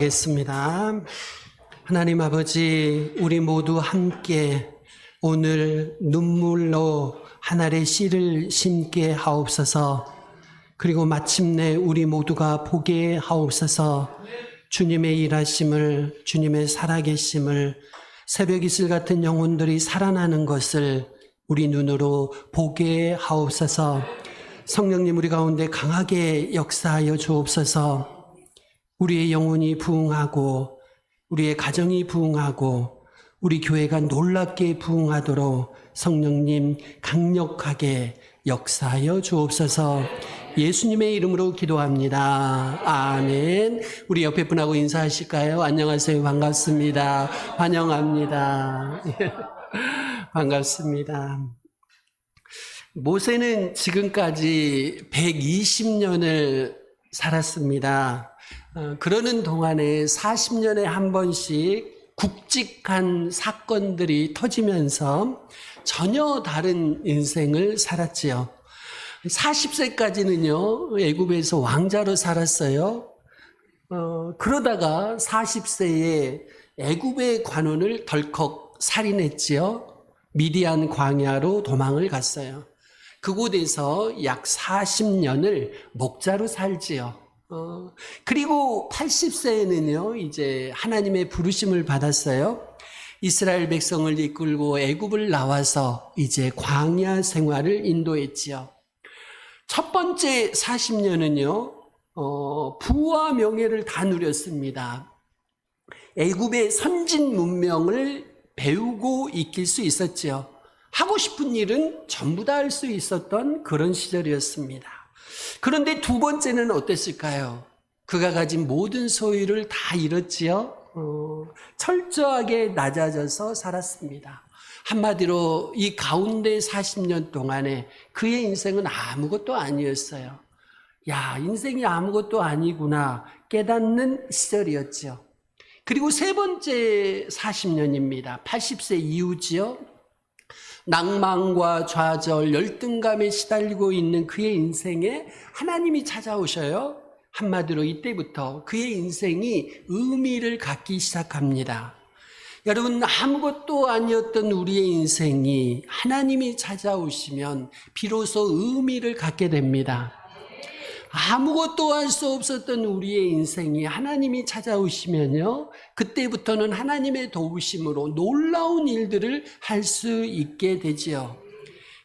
하겠습니다. 하나님 아버지, 우리 모두 함께 오늘 눈물로 한 알의 씨를 심게 하옵소서. 그리고 마침내 우리 모두가 보게 하옵소서. 주님의 일하심을, 주님의 살아계심을, 새벽 이슬 같은 영혼들이 살아나는 것을 우리 눈으로 보게 하옵소서. 성령님, 우리 가운데 강하게 역사하여 주옵소서. 우리의 영혼이 부흥하고 우리의 가정이 부흥하고 우리 교회가 놀랍게 부흥하도록 성령님 강력하게 역사하여 주옵소서. 예수님의 이름으로 기도합니다. 아멘. 우리 옆에 분하고 인사하실까요? 안녕하세요. 반갑습니다. 환영합니다. 반갑습니다. 모세는 지금까지 120년을 살았습니다. 그러는 동안에 40년에 한 번씩 굵직한 사건들이 터지면서 전혀 다른 인생을 살았지요. 40세까지는요, 애굽에서 왕자로 살았어요. 그러다가 40세에 애굽의 관원을 덜컥 살인했지요. 미디안 광야로 도망을 갔어요. 그곳에서 약 40년을 목자로 살지요. 그리고 80세에는요, 이제 하나님의 부르심을 받았어요. 이스라엘 백성을 이끌고 애굽을 나와서 이제 광야 생활을 인도했지요. 첫 번째 40년은요, 부와 명예를 다 누렸습니다. 애굽의 선진 문명을 배우고 익힐 수 있었지요. 하고 싶은 일은 전부 다 할 수 있었던 그런 시절이었습니다. 그런데 두 번째는 어땠을까요? 그가 가진 모든 소유를 다 잃었지요. 철저하게 낮아져서 살았습니다. 한마디로 이 가운데 40년 동안에 그의 인생은 아무것도 아니었어요. 야, 인생이 아무것도 아니구나 깨닫는 시절이었지요. 그리고 세 번째 40년입니다. 80세 이후지요. 낭만과 좌절, 열등감에 시달리고 있는 그의 인생에 하나님이 찾아오셔요. 한마디로 이때부터 그의 인생이 의미를 갖기 시작합니다. 여러분, 아무것도 아니었던 우리의 인생이 하나님이 찾아오시면 비로소 의미를 갖게 됩니다. 아무것도 할 수 없었던 우리의 인생이 하나님이 찾아오시면요, 그때부터는 하나님의 도우심으로 놀라운 일들을 할 수 있게 되지요.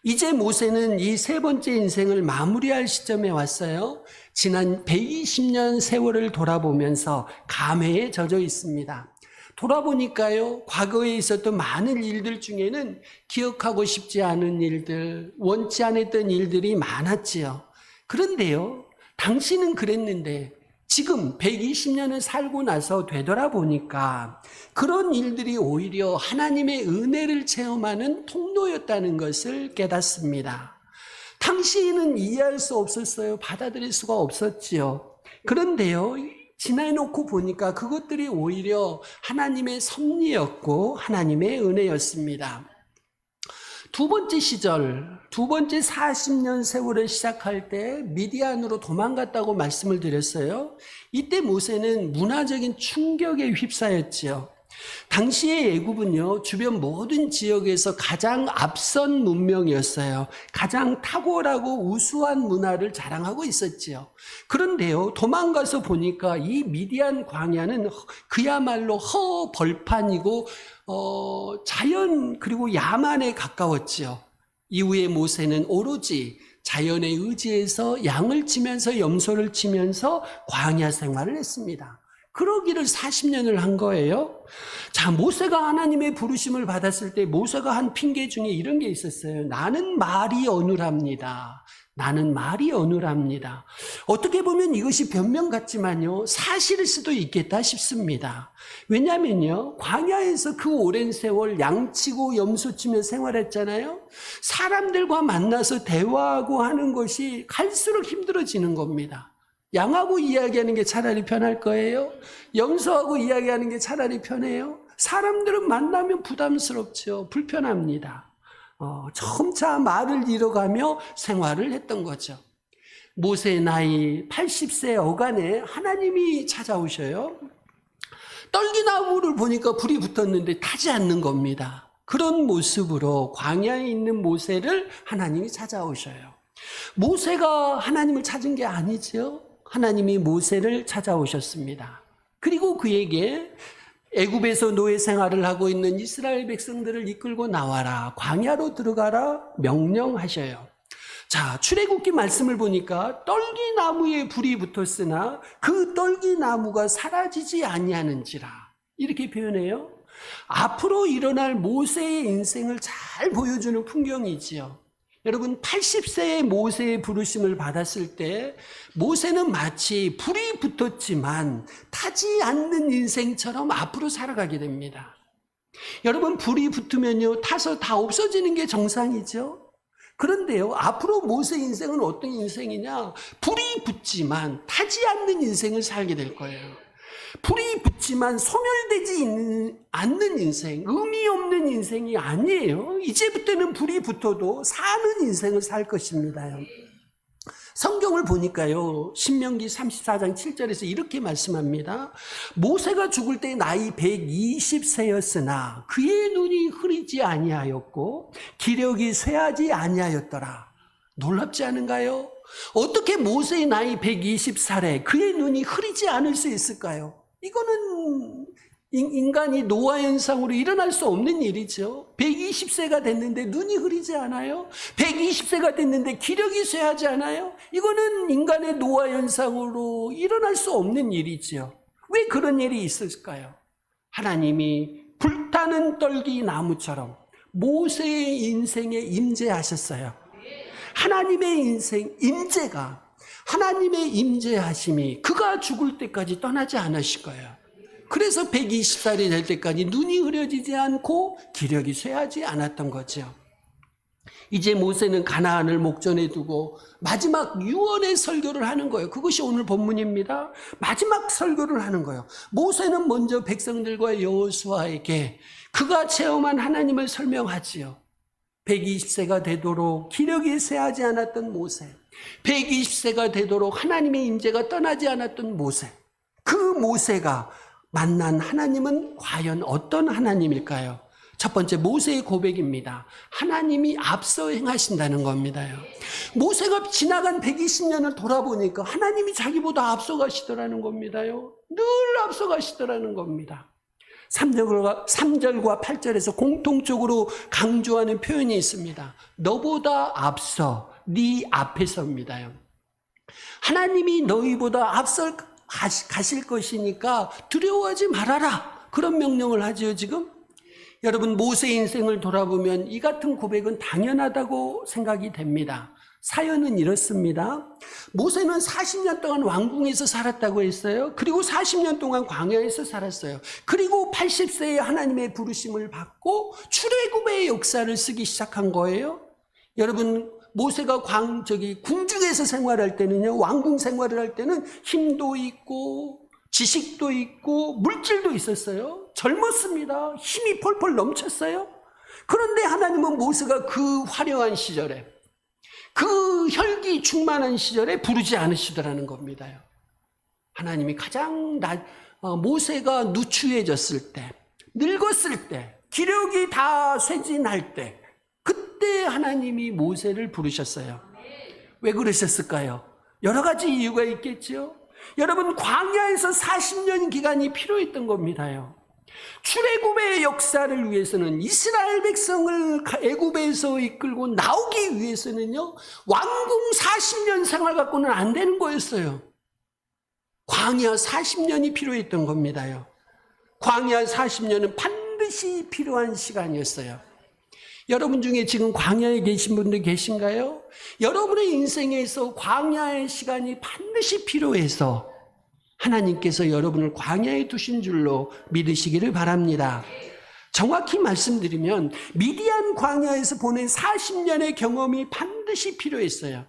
이제 모세는 이 세 번째 인생을 마무리할 시점에 왔어요. 지난 120년 세월을 돌아보면서 감회에 젖어 있습니다. 돌아보니까요, 과거에 있었던 많은 일들 중에는 기억하고 싶지 않은 일들, 원치 않았던 일들이 많았지요. 그런데요, 당시는 그랬는데 지금 120년을 살고 나서 되돌아보니까 그런 일들이 오히려 하나님의 은혜를 체험하는 통로였다는 것을 깨닫습니다. 당시에는 이해할 수 없었어요. 받아들일 수가 없었지요. 그런데요, 지나놓고 보니까 그것들이 오히려 하나님의 섭리였고 하나님의 은혜였습니다. 두 번째 시절, 두 번째 40년 세월을 시작할 때 미디안으로 도망갔다고 말씀을 드렸어요. 이때 모세는 문화적인 충격에 휩싸였지요. 당시의 애굽은요, 주변 모든 지역에서 가장 앞선 문명이었어요. 가장 탁월하고 우수한 문화를 자랑하고 있었지요. 그런데요, 도망가서 보니까 이 미디안 광야는 그야말로 허벌판이고 자연 그리고 야만에 가까웠지요. 이후에 모세는 오로지 자연의 의지에서 양을 치면서 염소를 치면서 광야 생활을 했습니다. 그러기를 40년을 한 거예요. 자, 모세가 하나님의 부르심을 받았을 때 모세가 한 핑계 중에 이런 게 있었어요. 나는 말이 어눌합니다. 나는 말이 어눌합니다. 어떻게 보면 이것이 변명 같지만요, 사실일 수도 있겠다 싶습니다. 왜냐면요, 광야에서 그 오랜 세월 양치고 염소치며 생활했잖아요. 사람들과 만나서 대화하고 하는 것이 갈수록 힘들어지는 겁니다. 양하고 이야기하는 게 차라리 편할 거예요? 염소하고 이야기하는 게 차라리 편해요? 사람들은 만나면 부담스럽죠. 불편합니다. 점차 말을 잃어가며 생활을 했던 거죠. 모세의 나이 80세 어간에 하나님이 찾아오셔요. 떨기나무를 보니까 불이 붙었는데 타지 않는 겁니다. 그런 모습으로 광야에 있는 모세를 하나님이 찾아오셔요. 모세가 하나님을 찾은 게 아니죠. 하나님이 모세를 찾아오셨습니다. 그리고 그에게 애굽에서 노예 생활을 하고 있는 이스라엘 백성들을 이끌고 나와라, 광야로 들어가라 명령하셔요. 자, 출애굽기 말씀을 보니까 떨기나무에 불이 붙었으나 그 떨기나무가 사라지지 아니하는지라 이렇게 표현해요. 앞으로 일어날 모세의 인생을 잘 보여주는 풍경이지요. 여러분, 80세의 모세의 부르심을 받았을 때 모세는 마치 불이 붙었지만 타지 않는 인생처럼 앞으로 살아가게 됩니다. 여러분, 불이 붙으면요, 타서 다 없어지는 게 정상이죠. 그런데요, 앞으로 모세 인생은 어떤 인생이냐? 불이 붙지만 타지 않는 인생을 살게 될 거예요. 불이 붙지만 소멸되지 않는 인생, 의미 없는 인생이 아니에요. 이제부터는 불이 붙어도 사는 인생을 살 것입니다요. 성경을 보니까요, 신명기 34장 7절에서 이렇게 말씀합니다. 모세가 죽을 때 나이 120세였으나 그의 눈이 흐리지 아니하였고 기력이 쇠하지 아니하였더라. 놀랍지 않은가요? 어떻게 모세의 나이 120살에 그의 눈이 흐리지 않을 수 있을까요? 이거는 인간이 노화 현상으로 일어날 수 없는 일이죠. 120세가 됐는데 눈이 흐리지 않아요? 120세가 됐는데 기력이 쇠하지 않아요? 이거는 인간의 노화 현상으로 일어날 수 없는 일이죠. 왜 그런 일이 있을까요? 하나님이 불타는 떨기나무처럼 모세의 인생에 임재하셨어요. 하나님의 인생, 임재가, 하나님의 임재하심이 그가 죽을 때까지 떠나지 않으실 거예요. 그래서 120살이 될 때까지 눈이 흐려지지 않고 기력이 쇠하지 않았던 거죠. 이제 모세는 가나안을 목전에 두고 마지막 유언의 설교를 하는 거예요. 그것이 오늘 본문입니다. 마지막 설교를 하는 거예요. 모세는 먼저 백성들과 여호수아에게 그가 체험한 하나님을 설명하지요. 120세가 되도록 기력이 쇠하지 않았던 모세, 120세가 되도록 하나님의 임재가 떠나지 않았던 모세, 그 모세가 만난 하나님은 과연 어떤 하나님일까요? 첫 번째, 모세의 고백입니다. 하나님이 앞서 행하신다는 겁니다요. 모세가 지나간 120년을 돌아보니까 하나님이 자기보다 앞서가시더라는 겁니다요. 늘 앞서가시더라는 겁니다. 3절과 8절에서 공통적으로 강조하는 표현이 있습니다. 너보다 앞서, 네 앞에서입니다요. 하나님이 너희보다 앞서 가실 것이니까 두려워하지 말아라. 그런 명령을 하죠, 지금. 여러분, 모세의 인생을 돌아보면 이 같은 고백은 당연하다고 생각이 됩니다. 사연은 이렇습니다. 모세는 40년 동안 왕궁에서 살았다고 했어요. 그리고 40년 동안 광야에서 살았어요. 그리고 80세에 하나님의 부르심을 받고 출애굽의 역사를 쓰기 시작한 거예요. 여러분, 모세가 궁중에서 생활할 때는요, 왕궁 생활을 할 때는 힘도 있고 지식도 있고 물질도 있었어요. 젊었습니다. 힘이 펄펄 넘쳤어요. 그런데 하나님은 모세가 그 화려한 시절에, 그 혈기 충만한 시절에 부르지 않으시더라는 겁니다. 하나님이 모세가 누추해졌을 때, 늙었을 때, 기력이 다 쇠진할 때, 그때 하나님이 모세를 부르셨어요. 왜 그러셨을까요? 여러 가지 이유가 있겠죠. 여러분, 광야에서 40년 기간이 필요했던 겁니다요. 출애굽의 역사를 위해서는, 이스라엘 백성을 애굽에서 이끌고 나오기 위해서는요, 왕궁 40년 생활 갖고는 안 되는 거였어요. 광야 40년이 필요했던 겁니다요. 광야 40년은 반드시 필요한 시간이었어요. 여러분 중에 지금 광야에 계신 분들 계신가요? 여러분의 인생에서 광야의 시간이 반드시 필요해서 하나님께서 여러분을 광야에 두신 줄로 믿으시기를 바랍니다. 정확히 말씀드리면 미디안 광야에서 보낸 40년의 경험이 반드시 필요했어요.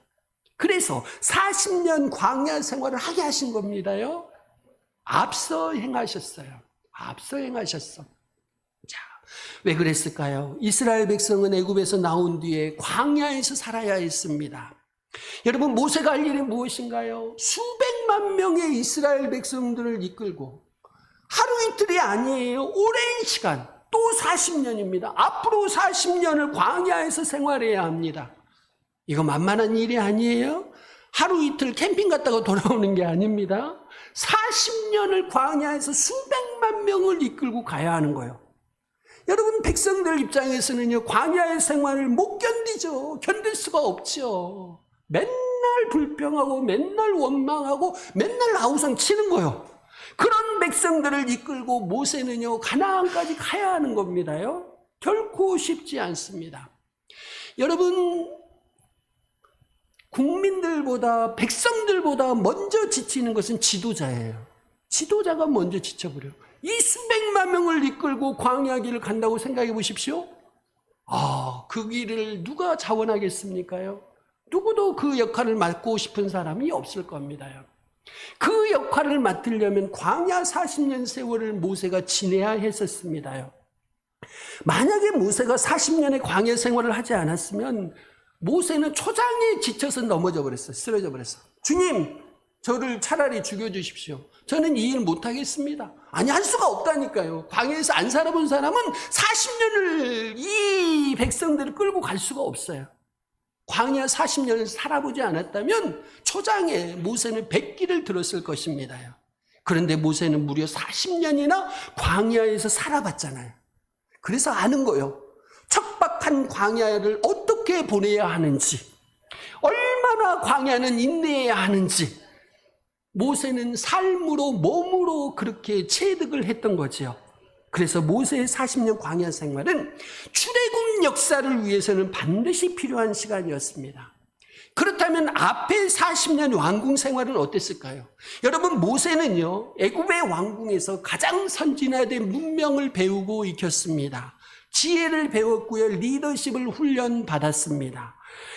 그래서 40년 광야 생활을 하게 하신 겁니다요. 앞서 행하셨어요. 앞서 행하셨어. 자, 왜 그랬을까요? 이스라엘 백성은 애굽에서 나온 뒤에 광야에서 살아야 했습니다. 여러분, 모세가 할 일이 무엇인가요? 수백만 명의 이스라엘 백성들을 이끌고 하루 이틀이 아니에요. 오랜 시간, 또 40년입니다. 앞으로 40년을 광야에서 생활해야 합니다. 이거 만만한 일이 아니에요. 하루 이틀 캠핑 갔다가 돌아오는 게 아닙니다. 40년을 광야에서 수백만 명을 이끌고 가야 하는 거예요. 여러분, 백성들 입장에서는요, 광야의 생활을 못 견디죠. 견딜 수가 없죠. 맨날 불평하고 맨날 원망하고 맨날 아우성 치는 거예요. 그런 백성들을 이끌고 모세는요, 가나안까지 가야 하는 겁니다요. 결코 쉽지 않습니다. 여러분, 국민들보다, 백성들보다 먼저 지치는 것은 지도자예요. 지도자가 먼저 지쳐버려요. 이 수백만 명을 이끌고 광야 길을 간다고 생각해 보십시오. 그 길을 누가 자원하겠습니까요? 누구도 그 역할을 맡고 싶은 사람이 없을 겁니다요. 그 역할을 맡으려면 광야 40년 세월을 모세가 지내야 했었습니다요. 만약에 모세가 40년의 광야 생활을 하지 않았으면 모세는 초장에 지쳐서 넘어져 버렸어요. 쓰러져 버렸어. 주님, 저를 차라리 죽여주십시오. 저는 이 일 못하겠습니다. 아니, 할 수가 없다니까요. 광야에서 안 살아본 사람은 40년을 이 백성들을 끌고 갈 수가 없어요. 광야 40년을 살아보지 않았다면 초장에 모세는 100기를 들었을 것입니다. 그런데 모세는 무려 40년이나 광야에서 살아봤잖아요. 그래서 아는 거예요. 척박한 광야를 어떻게 보내야 하는지, 얼마나 광야는 인내해야 하는지, 모세는 삶으로, 몸으로 그렇게 체득을 했던 거죠. 그래서 모세의 40년 광야 생활은 출애굽 역사를 위해서는 반드시 필요한 시간이었습니다. 그렇다면 앞에 40년 왕궁 생활은 어땠을까요? 여러분, 모세는요, 애굽의 왕궁에서 가장 선진화된 문명을 배우고 익혔습니다. 지혜를 배웠고요, 리더십을 훈련받았습니다.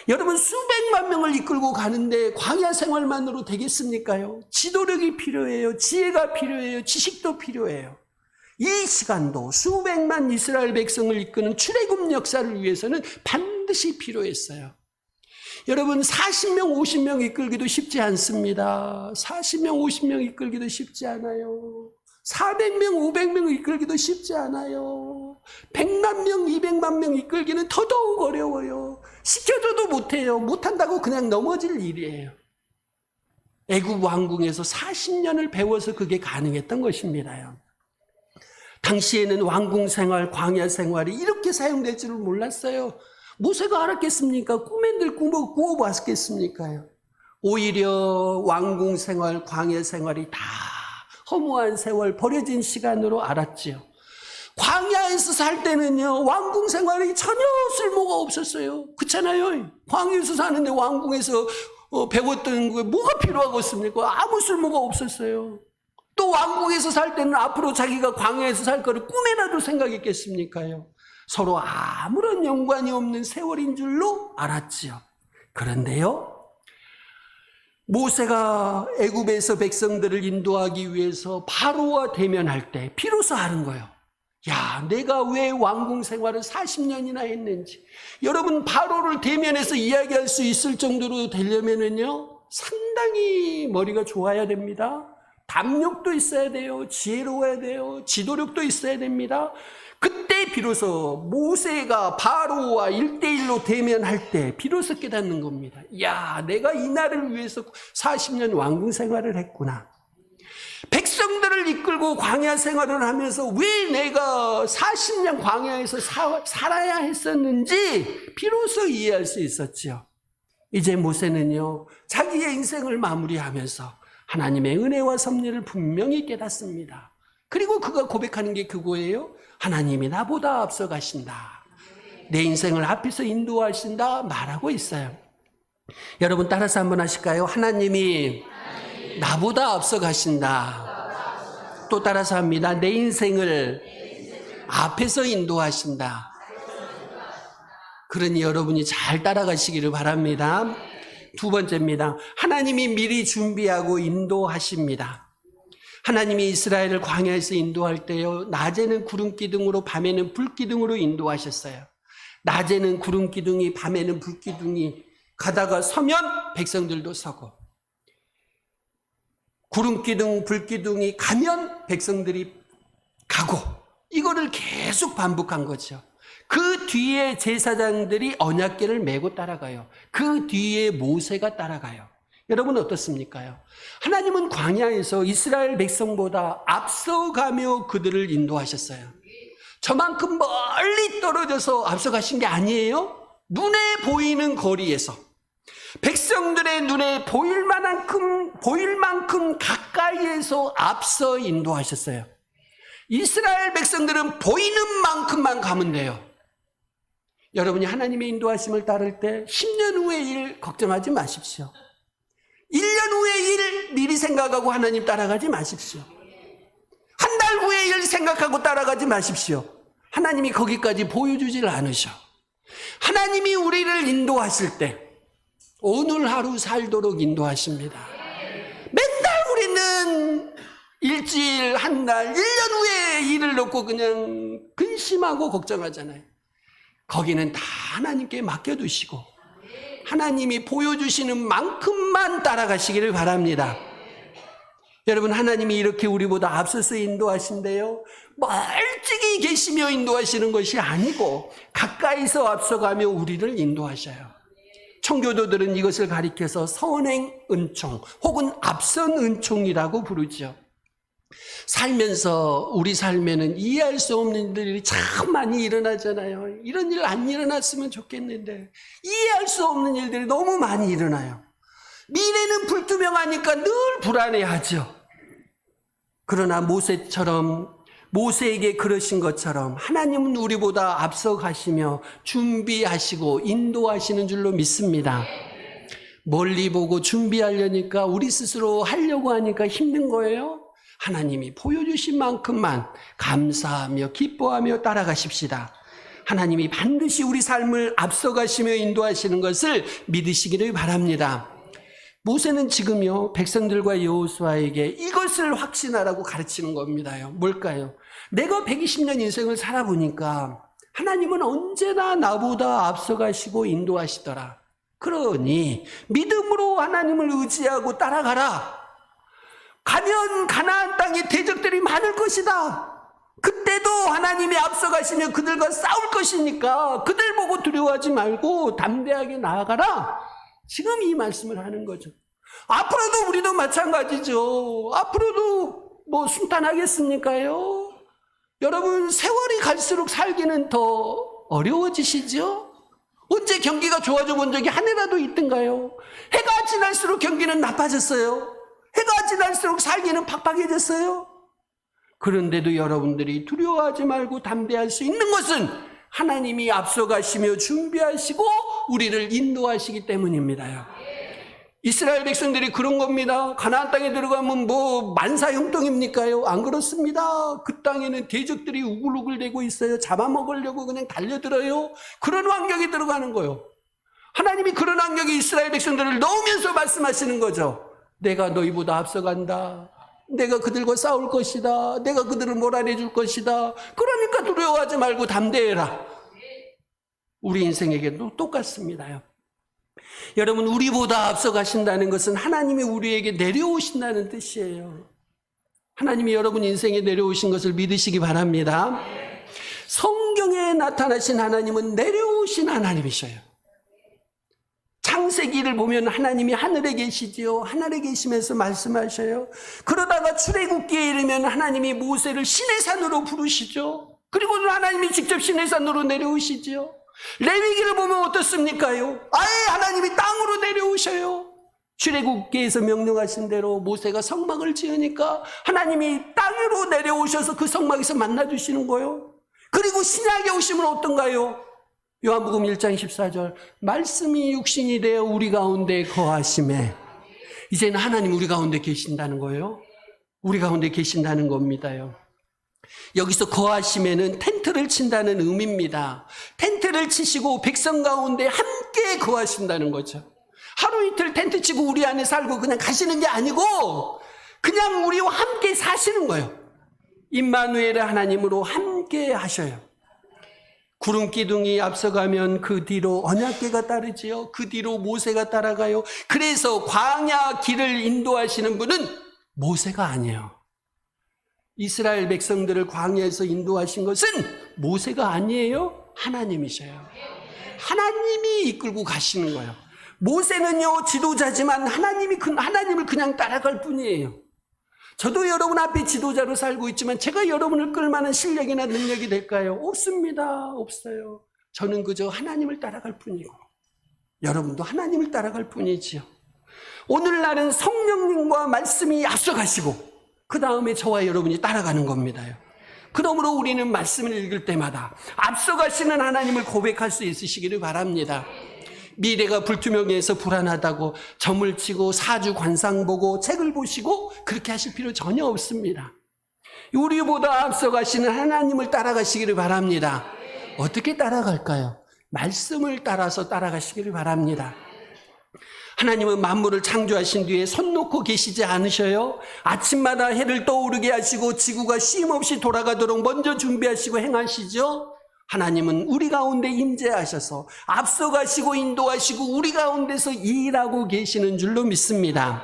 여러분, 수백만 명을 이끌고 가는데 광야 생활만으로 되겠습니까요? 지도력이 필요해요. 지혜가 필요해요. 지식도 필요해요. 이 시간도 수백만 이스라엘 백성을 이끄는 출애굽 역사를 위해서는 반드시 필요했어요. 여러분, 40명, 50명 이끌기도 쉽지 않습니다. 40명, 50명 이끌기도 쉽지 않아요. 400명, 500명 이끌기도 쉽지 않아요. 100만 명, 200만 명 이끌기는 더더욱 어려워요. 시켜줘도 못해요. 못한다고 그냥 넘어질 일이에요. 애굽 왕궁에서 40년을 배워서 그게 가능했던 것입니다요. 당시에는 왕궁 생활, 광야 생활이 이렇게 사용될 줄을 몰랐어요. 모세가 알았겠습니까? 꿈엔들 꾸어봤겠습니까요? 오히려 왕궁 생활, 광야 생활이 다 허무한 세월, 버려진 시간으로 알았지요. 광야에서 살 때는요, 왕궁 생활이 전혀 쓸모가 없었어요. 그렇잖아요. 광야에서 사는데 왕궁에서 배웠던 게 뭐가 필요하겠습니까? 아무 쓸모가 없었어요. 또 왕궁에서 살 때는 앞으로 자기가 광야에서 살 거를 꿈에라도 생각했겠습니까요? 서로 아무런 연관이 없는 세월인 줄로 알았지요. 그런데요, 모세가 애굽에서 백성들을 인도하기 위해서 바로와 대면할 때 비로소 아는 거예요. 야, 내가 왜 왕궁 생활을 40년이나 했는지. 여러분, 바로를 대면해서 이야기할 수 있을 정도로 되려면은요, 상당히 머리가 좋아야 됩니다. 담력도 있어야 돼요. 지혜로워야 돼요. 지도력도 있어야 됩니다. 그때 비로소 모세가 바로와 1대1로 대면할 때 비로소 깨닫는 겁니다. 야, 내가 이 나라를 위해서 40년 왕궁 생활을 했구나. 백성들을 이끌고 광야 생활을 하면서 왜 내가 40년 광야에서 살아야 했었는지 비로소 이해할 수 있었죠. 이제 모세는요, 자기의 인생을 마무리하면서 하나님의 은혜와 섭리를 분명히 깨닫습니다. 그리고 그가 고백하는 게 그거예요. 하나님이 나보다 앞서가신다. 내 인생을 앞에서 인도하신다 말하고 있어요. 여러분, 따라서 한번 하실까요? 하나님이 나보다 앞서가신다. 또 따라서 합니다. 내 인생을 앞에서 인도하신다. 그러니 여러분이 잘 따라가시기를 바랍니다. 두 번째입니다. 하나님이 미리 준비하고 인도하십니다. 하나님이 이스라엘을 광야에서 인도할 때요, 낮에는 구름기둥으로 밤에는 불기둥으로 인도하셨어요. 낮에는 구름기둥이, 밤에는 불기둥이 가다가 서면 백성들도 서고, 구름기둥, 불기둥이 가면 백성들이 가고 이거를 계속 반복한 거죠. 그 뒤에 제사장들이 언약궤를 메고 따라가요. 그 뒤에 모세가 따라가요. 여러분 어떻습니까? 하나님은 광야에서 이스라엘 백성보다 앞서가며 그들을 인도하셨어요. 저만큼 멀리 떨어져서 앞서가신 게 아니에요. 눈에 보이는 거리에서 백성들의 눈에 보일 만큼 가까이에서 앞서 인도하셨어요. 이스라엘 백성들은 보이는 만큼만 가면 돼요. 여러분이 하나님의 인도하심을 따를 때 10년 후의 일 걱정하지 마십시오. 1년 후의 일 미리 생각하고 하나님 따라가지 마십시오. 한 달 후의 일 생각하고 따라가지 마십시오. 하나님이 거기까지 보여주질 않으셔. 하나님이 우리를 인도하실 때 오늘 하루 살도록 인도하십니다. 맨날 우리는 일주일, 한 달, 1년 후에 일을 놓고 그냥 근심하고 걱정하잖아요. 거기는 다 하나님께 맡겨두시고 하나님이 보여주시는 만큼만 따라가시기를 바랍니다. 여러분, 하나님이 이렇게 우리보다 앞서서 인도하신대요. 멀찍이 계시며 인도하시는 것이 아니고 가까이서 앞서가며 우리를 인도하셔요. 청교도들은 이것을 가리켜서 선행 은총 혹은 앞선 은총이라고 부르죠. 살면서 우리 삶에는 이해할 수 없는 일들이 참 많이 일어나잖아요. 이런 일 안 일어났으면 좋겠는데 이해할 수 없는 일들이 너무 많이 일어나요. 미래는 불투명하니까 늘 불안해하죠. 그러나 모세에게 그러신 것처럼 하나님은 우리보다 앞서 가시며 준비하시고 인도하시는 줄로 믿습니다. 멀리 보고 준비하려니까 우리 스스로 하려고 하니까 힘든 거예요. 하나님이 보여주신 만큼만 감사하며 기뻐하며 따라가십시다. 하나님이 반드시 우리 삶을 앞서가시며 인도하시는 것을 믿으시기를 바랍니다. 모세는 지금요 백성들과 여호수아에게 이것을 확신하라고 가르치는 겁니다요. 뭘까요? 내가 120년 인생을 살아보니까 하나님은 언제나 나보다 앞서가시고 인도하시더라. 그러니 믿음으로 하나님을 의지하고 따라가라. 가면 가나안 땅에 대적들이 많을 것이다. 그때도 하나님이 앞서가시며 그들과 싸울 것이니까 그들 보고 두려워하지 말고 담대하게 나아가라. 지금 이 말씀을 하는 거죠. 앞으로도 우리도 마찬가지죠. 앞으로도 순탄하겠습니까요? 여러분, 세월이 갈수록 살기는 더 어려워지시죠? 언제 경기가 좋아져 본 적이 한 해라도 있던가요? 해가 지날수록 경기는 나빠졌어요. 해가 지날수록 살기는 팍팍해졌어요. 그런데도 여러분들이 두려워하지 말고 담대할 수 있는 것은 하나님이 앞서가시며 준비하시고 우리를 인도하시기 때문입니다요. 이스라엘 백성들이 그런 겁니다. 가나안 땅에 들어가면 만사형통입니까요? 안 그렇습니다. 그 땅에는 대적들이 우글우글대고 있어요. 잡아먹으려고 그냥 달려들어요. 그런 환경에 들어가는 거예요. 하나님이 그런 환경에 이스라엘 백성들을 넣으면서 말씀하시는 거죠. 내가 너희보다 앞서간다. 내가 그들과 싸울 것이다. 내가 그들을 몰아내줄 것이다. 그러니까 두려워하지 말고 담대해라. 우리 인생에게도 똑같습니다요. 여러분, 우리보다 앞서가신다는 것은 하나님이 우리에게 내려오신다는 뜻이에요. 하나님이 여러분 인생에 내려오신 것을 믿으시기 바랍니다. 성경에 나타나신 하나님은 내려오신 하나님이셔요. 창세기를 보면 하나님이 하늘에 계시지요. 하늘에 계시면서 말씀하셔요. 그러다가 출애굽기에 이르면 하나님이 모세를 시내산으로 부르시죠. 그리고는 하나님이 직접 시내산으로 내려오시지요. 레위기를 보면 어떻습니까요? 아예 하나님이 땅으로 내려오셔요. 출애굽기에서 명령하신 대로 모세가 성막을 지으니까 하나님이 땅으로 내려오셔서 그 성막에서 만나주시는 거예요. 그리고 신약에 오시면 어떤가요? 요한복음 1장 14절 말씀이 육신이 되어 우리 가운데 거하심에 이제는 하나님 우리 가운데 계신다는 거예요. 우리 가운데 계신다는 겁니다요. 여기서 거하심에는 텐트를 친다는 의미입니다. 텐트를 치시고 백성 가운데 함께 거하신다는 거죠. 하루 이틀 텐트 치고 우리 안에 살고 그냥 가시는 게 아니고 그냥 우리와 함께 사시는 거예요. 임마누엘의 하나님으로 함께 하셔요. 구름 기둥이 앞서가면 그 뒤로 언약궤가 따르지요. 그 뒤로 모세가 따라가요. 그래서 광야 길을 인도하시는 분은 모세가 아니에요. 이스라엘 백성들을 광야에서 인도하신 것은 모세가 아니에요. 하나님이셔요. 하나님이 이끌고 가시는 거예요. 모세는요, 지도자지만 하나님을 그냥 따라갈 뿐이에요. 저도 여러분 앞에 지도자로 살고 있지만 제가 여러분을 끌 만한 실력이나 능력이 될까요? 없습니다. 없어요. 저는 그저 하나님을 따라갈 뿐이고 여러분도 하나님을 따라갈 뿐이지요. 오늘날은 성령님과 말씀이 앞서가시고 그 다음에 저와 여러분이 따라가는 겁니다. 그러므로 우리는 말씀을 읽을 때마다 앞서가시는 하나님을 고백할 수 있으시기를 바랍니다. 미래가 불투명해서 불안하다고 점을 치고 사주 관상 보고 책을 보시고 그렇게 하실 필요 전혀 없습니다. 우리보다 앞서가시는 하나님을 따라가시기를 바랍니다. 어떻게 따라갈까요? 말씀을 따라서 따라가시기를 바랍니다. 하나님은 만물을 창조하신 뒤에 손 놓고 계시지 않으셔요? 아침마다 해를 떠오르게 하시고 지구가 쉼 없이 돌아가도록 먼저 준비하시고 행하시죠? 하나님은 우리 가운데 임재하셔서 앞서가시고 인도하시고 우리 가운데서 일하고 계시는 줄로 믿습니다.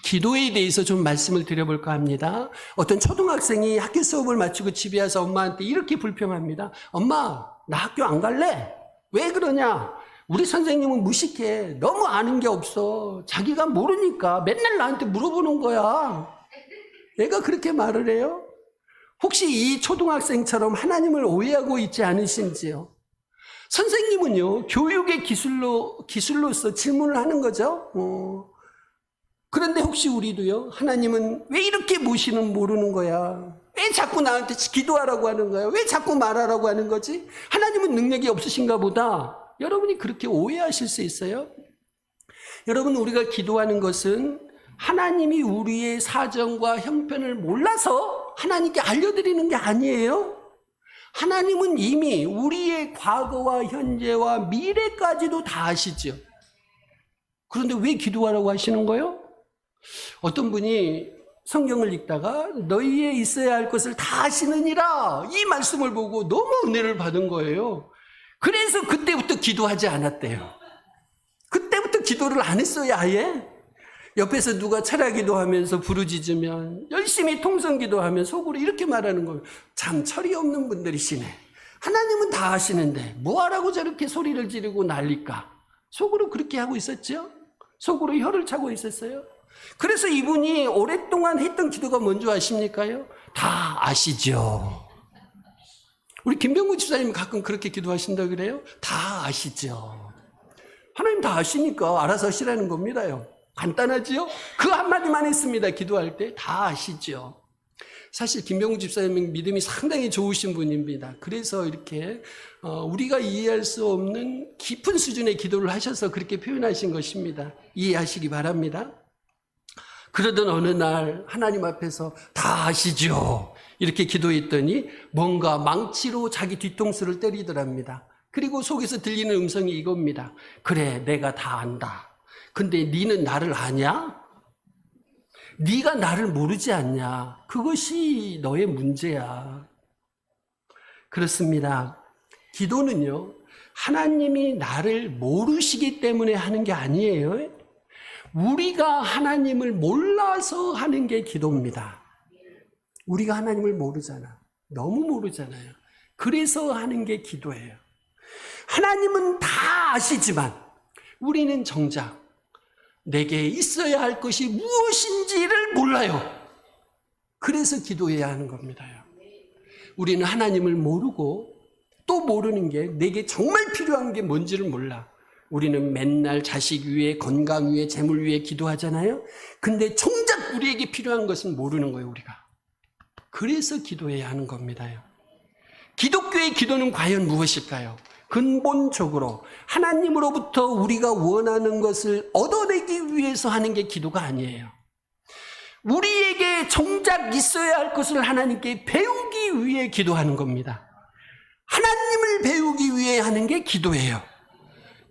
기도에 대해서 좀 말씀을 드려볼까 합니다. 어떤 초등학생이 학교 수업을 마치고 집에 와서 엄마한테 이렇게 불평합니다. 엄마, 나 학교 안 갈래? 왜 그러냐? 우리 선생님은 무식해. 너무 아는 게 없어. 자기가 모르니까 맨날 나한테 물어보는 거야. 얘가 그렇게 말을 해요? 혹시 이 초등학생처럼 하나님을 오해하고 있지 않으신지요? 선생님은요, 교육의 기술로서 질문을 하는 거죠. 그런데 혹시 우리도요, 하나님은 왜 이렇게 모르는 거야? 왜 자꾸 나한테 기도하라고 하는 거야? 왜 자꾸 말하라고 하는 거지? 하나님은 능력이 없으신가 보다. 여러분이 그렇게 오해하실 수 있어요? 여러분, 우리가 기도하는 것은 하나님이 우리의 사정과 형편을 몰라서 하나님께 알려드리는 게 아니에요. 하나님은 이미 우리의 과거와 현재와 미래까지도 다 아시죠. 그런데 왜 기도하라고 하시는 거예요? 어떤 분이 성경을 읽다가 너희에 있어야 할 것을 다 아시느니라 이 말씀을 보고 너무 은혜를 받은 거예요. 그래서 그때부터 기도하지 않았대요. 그때부터 기도를 안 했어요, 아예. 옆에서 누가 철야기도 하면서 부르짖으면 열심히 통성기도 하면 속으로 이렇게 말하는 거예요. 참 철이 없는 분들이시네. 하나님은 다 아시는데 뭐하라고 저렇게 소리를 지르고 난리까. 속으로 그렇게 하고 있었죠. 속으로 혀를 차고 있었어요. 그래서 이분이 오랫동안 했던 기도가 뭔지 아십니까요? 다 아시죠. 우리 김병구 집사님 가끔 그렇게 기도하신다 그래요? 다 아시죠. 하나님 다 아시니까 알아서 하시라는 겁니다요. 간단하지요? 그 한마디만 했습니다. 기도할 때 다 아시죠. 사실 김병구 집사님 믿음이 상당히 좋으신 분입니다. 그래서 이렇게 우리가 이해할 수 없는 깊은 수준의 기도를 하셔서 그렇게 표현하신 것입니다. 이해하시기 바랍니다. 그러던 어느 날 하나님 앞에서 다 아시죠? 이렇게 기도했더니 뭔가 망치로 자기 뒤통수를 때리더랍니다. 그리고 속에서 들리는 음성이 이겁니다. 그래, 내가 다 안다. 근데 니는 나를 아냐? 네가 나를 모르지 않냐? 그것이 너의 문제야. 그렇습니다. 기도는요, 하나님이 나를 모르시기 때문에 하는 게 아니에요. 우리가 하나님을 몰라서 하는 게 기도입니다. 우리가 하나님을 모르잖아. 너무 모르잖아요. 그래서 하는 게 기도예요. 하나님은 다 아시지만 우리는 정작 내게 있어야 할 것이 무엇인지를 몰라요. 그래서 기도해야 하는 겁니다. 우리는 하나님을 모르고 또 모르는 게 내게 정말 필요한 게 뭔지를 몰라. 우리는 맨날 자식 위해, 건강 위해, 재물 위해 기도하잖아요. 근데 정작 우리에게 필요한 것은 모르는 거예요, 우리가. 그래서 기도해야 하는 겁니다. 기독교의 기도는 과연 무엇일까요? 근본적으로 하나님으로부터 우리가 원하는 것을 얻어내기 위해서 하는 게 기도가 아니에요. 우리에게 정작 있어야 할 것을 하나님께 배우기 위해 기도하는 겁니다. 하나님을 배우기 위해 하는 게 기도예요.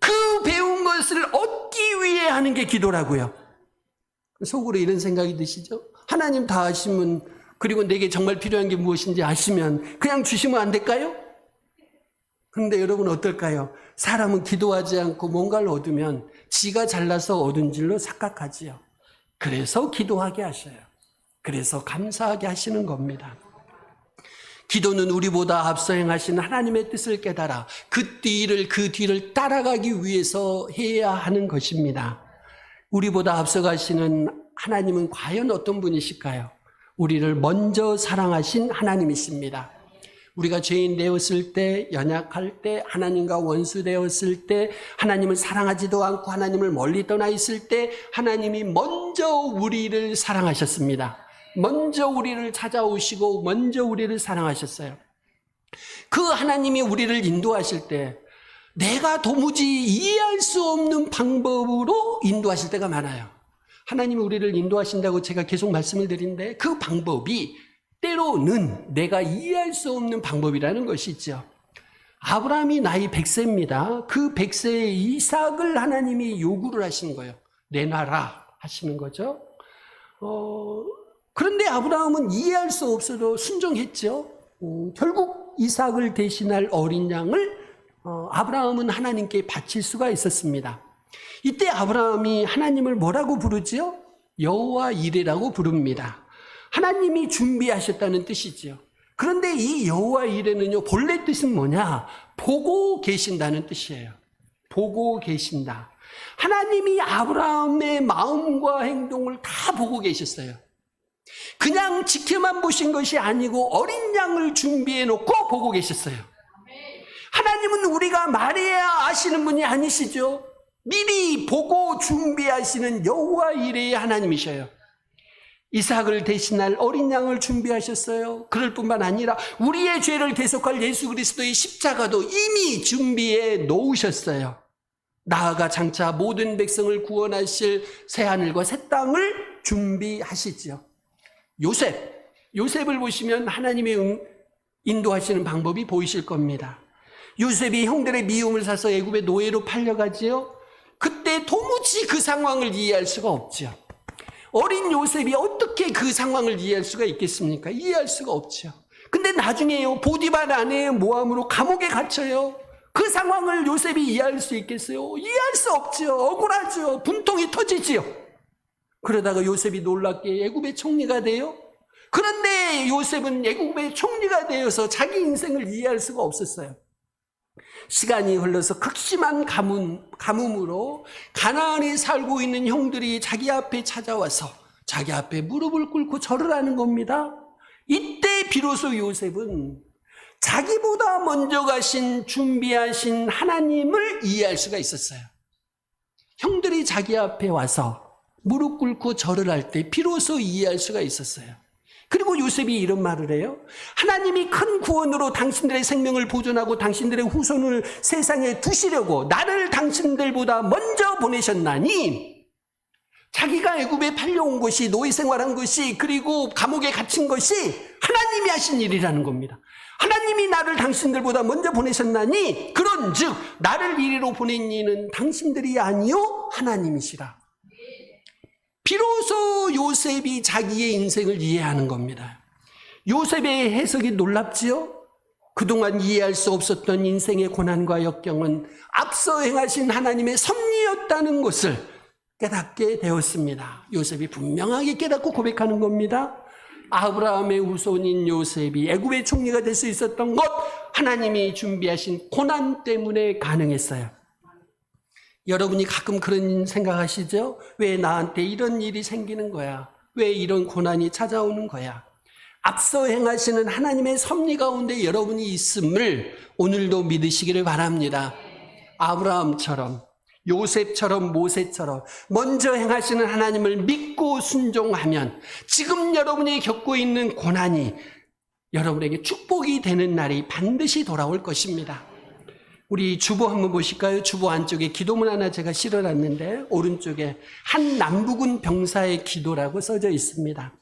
그 배운 것을 얻기 위해 하는 게 기도라고요. 속으로 이런 생각이 드시죠? 하나님 다 아시면, 그리고 내게 정말 필요한 게 무엇인지 아시면 그냥 주시면 안 될까요? 그런데 여러분 어떨까요? 사람은 기도하지 않고 뭔가를 얻으면 지가 잘나서 얻은 줄로 착각하지요. 그래서 기도하게 하셔요. 그래서 감사하게 하시는 겁니다. 기도는 우리보다 앞서 행하신 하나님의 뜻을 깨달아 그 뒤를 따라가기 위해서 해야 하는 것입니다. 우리보다 앞서 가시는 하나님은 과연 어떤 분이실까요? 우리를 먼저 사랑하신 하나님이십니다. 우리가 죄인 되었을 때, 연약할 때, 하나님과 원수 되었을 때, 하나님을 사랑하지도 않고 하나님을 멀리 떠나 있을 때 하나님이 먼저 우리를 사랑하셨습니다. 먼저 우리를 찾아오시고 먼저 우리를 사랑하셨어요. 그 하나님이 우리를 인도하실 때 내가 도무지 이해할 수 없는 방법으로 인도하실 때가 많아요. 하나님이 우리를 인도하신다고 제가 계속 말씀을 드리는데 그 방법이 때로는 내가 이해할 수 없는 방법이라는 것이죠. 아브라함이 나이 100세입니다. 그 100세의 이삭을 하나님이 요구를 하시는 거예요. 내놔라 하시는 거죠. 그런데 아브라함은 이해할 수 없어도 순종했죠. 결국 이삭을 대신할 어린 양을 아브라함은 하나님께 바칠 수가 있었습니다. 이때 아브라함이 하나님을 뭐라고 부르지요? 여호와 이레라고 부릅니다. 하나님이 준비하셨다는 뜻이지요. 그런데 이 여호와 이레는요, 본래 뜻은 뭐냐? 보고 계신다는 뜻이에요. 보고 계신다. 하나님이 아브라함의 마음과 행동을 다 보고 계셨어요. 그냥 지켜만 보신 것이 아니고 어린 양을 준비해 놓고 보고 계셨어요. 하나님은 우리가 말해야 아시는 분이 아니시죠. 미리 보고 준비하시는 여호와 이레의 하나님이셔요. 이삭을 대신할 어린 양을 준비하셨어요. 그럴 뿐만 아니라 우리의 죄를 대속할 예수 그리스도의 십자가도 이미 준비해 놓으셨어요. 나아가 장차 모든 백성을 구원하실 새하늘과 새 땅을 준비하시죠. 요셉을 보시면 하나님의 인도하시는 방법이 보이실 겁니다. 요셉이 형들의 미움을 사서 애굽의 노예로 팔려가지요. 그때 도무지 그 상황을 이해할 수가 없죠. 어린 요셉이 어떻게 그 상황을 이해할 수가 있겠습니까? 이해할 수가 없죠. 근데 나중에요, 보디발 아내의 모함으로 감옥에 갇혀요. 그 상황을 요셉이 이해할 수 있겠어요? 이해할 수 없죠. 억울하죠. 분통이 터지지요. 그러다가 요셉이 놀랍게 애굽의 총리가 돼요. 그런데 요셉은 애굽의 총리가 되어서 자기 인생을 이해할 수가 없었어요. 시간이 흘러서 극심한 가뭄으로 가나안에 살고 있는 형들이 자기 앞에 찾아와서 자기 앞에 무릎을 꿇고 절을 하는 겁니다. 이때 비로소 요셉은 자기보다 먼저 가신 준비하신 하나님을 이해할 수가 있었어요. 형들이 자기 앞에 와서 무릎 꿇고 절을 할 때 비로소 이해할 수가 있었어요. 그리고 요셉이 이런 말을 해요. 하나님이 큰 구원으로 당신들의 생명을 보존하고 당신들의 후손을 세상에 두시려고 나를 당신들보다 먼저 보내셨나니, 자기가 애굽에 팔려온 것이, 노예 생활한 것이, 그리고 감옥에 갇힌 것이 하나님이 하신 일이라는 겁니다. 하나님이 나를 당신들보다 먼저 보내셨나니 그런즉 나를 이리로 보낸 이는 당신들이 아니요 하나님이시라. 비로소 요셉이 자기의 인생을 이해하는 겁니다. 요셉의 해석이 놀랍지요? 그동안 이해할 수 없었던 인생의 고난과 역경은 앞서 행하신 하나님의 섭리였다는 것을 깨닫게 되었습니다. 요셉이 분명하게 깨닫고 고백하는 겁니다. 아브라함의 후손인 요셉이 애굽의 총리가 될 수 있었던 것, 하나님이 준비하신 고난 때문에 가능했어요. 여러분이 가끔 그런 생각하시죠? 왜 나한테 이런 일이 생기는 거야? 왜 이런 고난이 찾아오는 거야? 앞서 행하시는 하나님의 섭리 가운데 여러분이 있음을 오늘도 믿으시기를 바랍니다. 아브라함처럼, 요셉처럼, 모세처럼 먼저 행하시는 하나님을 믿고 순종하면 지금 여러분이 겪고 있는 고난이 여러분에게 축복이 되는 날이 반드시 돌아올 것입니다. 우리 주보 한번 보실까요? 주보 안쪽에 기도문 하나 제가 실어놨는데 오른쪽에 한 남부군 병사의 기도라고 써져 있습니다.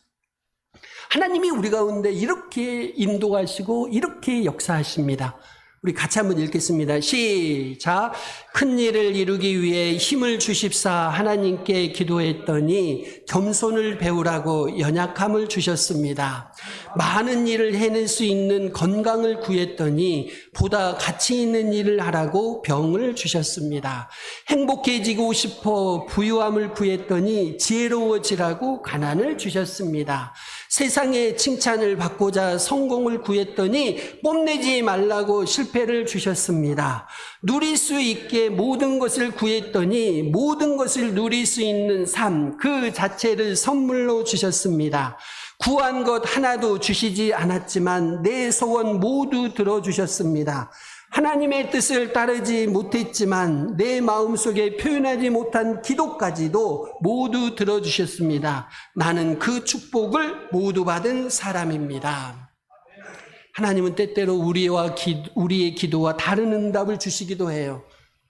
하나님이 우리 가운데 이렇게 인도하시고 이렇게 역사하십니다. 우리 같이 한번 읽겠습니다. 시작. 큰 일을 이루기 위해 힘을 주십사 하나님께 기도했더니 겸손을 배우라고 연약함을 주셨습니다. 많은 일을 해낼 수 있는 건강을 구했더니 보다 가치 있는 일을 하라고 병을 주셨습니다. 행복해지고 싶어 부유함을 구했더니 지혜로워지라고 가난을 주셨습니다. 세상의 칭찬을 받고자 성공을 구했더니 뽐내지 말라고 실패를 주셨습니다. 누릴 수 있게 모든 것을 구했더니 모든 것을 누릴 수 있는 삶 그 자체를 선물로 주셨습니다. 구한 것 하나도 주시지 않았지만 내 소원 모두 들어주셨습니다. 하나님의 뜻을 따르지 못했지만 내 마음속에 표현하지 못한 기도까지도 모두 들어주셨습니다. 나는 그 축복을 모두 받은 사람입니다. 하나님은 때때로 우리의 기도와 다른 응답을 주시기도 해요.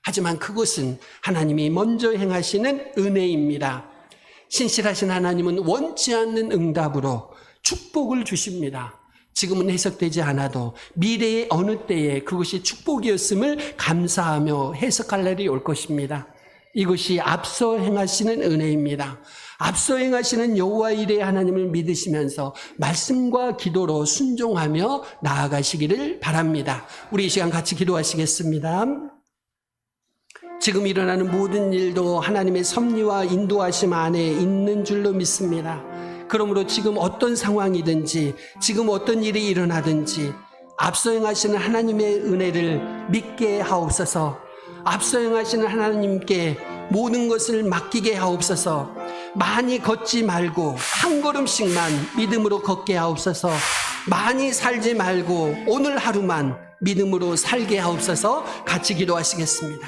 하지만 그것은 하나님이 먼저 행하시는 은혜입니다. 신실하신 하나님은 원치 않는 응답으로 축복을 주십니다. 지금은 해석되지 않아도 미래의 어느 때에 그것이 축복이었음을 감사하며 해석할 날이 올 것입니다. 이것이 앞서 행하시는 은혜입니다. 앞서 행하시는 여호와 이레 하나님을 믿으시면서 말씀과 기도로 순종하며 나아가시기를 바랍니다. 우리 이 시간 같이 기도하시겠습니다. 지금 일어나는 모든 일도 하나님의 섭리와 인도하심 안에 있는 줄로 믿습니다. 그러므로 지금 어떤 상황이든지 지금 어떤 일이 일어나든지 앞서 행하시는 하나님의 은혜를 믿게 하옵소서. 앞서 행하시는 하나님께 모든 것을 맡기게 하옵소서. 많이 걷지 말고 한 걸음씩만 믿음으로 걷게 하옵소서. 많이 살지 말고 오늘 하루만 믿음으로 살게 하옵소서. 같이 기도하시겠습니다.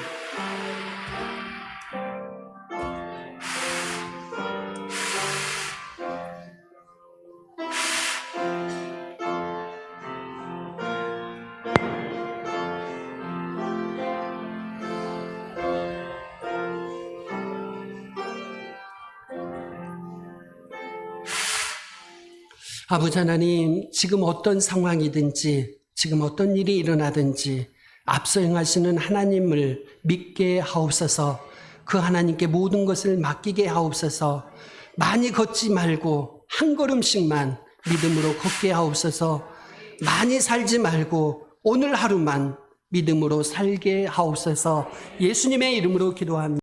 아버지 하나님, 지금 어떤 상황이든지 지금 어떤 일이 일어나든지 앞서 행하시는 하나님을 믿게 하옵소서. 그 하나님께 모든 것을 맡기게 하옵소서. 많이 걷지 말고 한 걸음씩만 믿음으로 걷게 하옵소서. 많이 살지 말고 오늘 하루만 믿음으로 살게 하옵소서. 예수님의 이름으로 기도합니다.